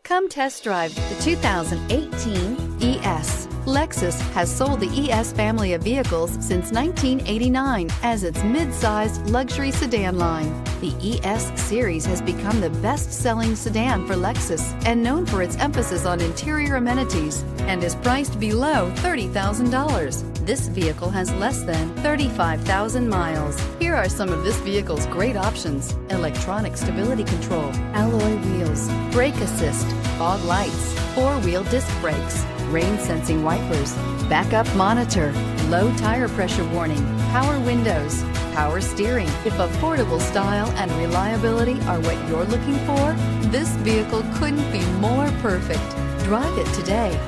Come test drive the 2018 ES. Lexus has sold the ES family of vehicles since 1989 as its mid-sized luxury sedan line. The ES series has become the best-selling sedan for Lexus and known for its emphasis on interior amenities and is priced below $30,000. This vehicle has less than 35,000 miles. Here are some of this vehicle's great options: electronic stability control, alloy wheels, brake assist, fog lights, four-wheel disc brakes, rain-sensing wipers, backup monitor, low tire pressure warning, power windows, power steering. If affordable style and reliability are what you're looking for, this vehicle couldn't be more perfect. Drive it today.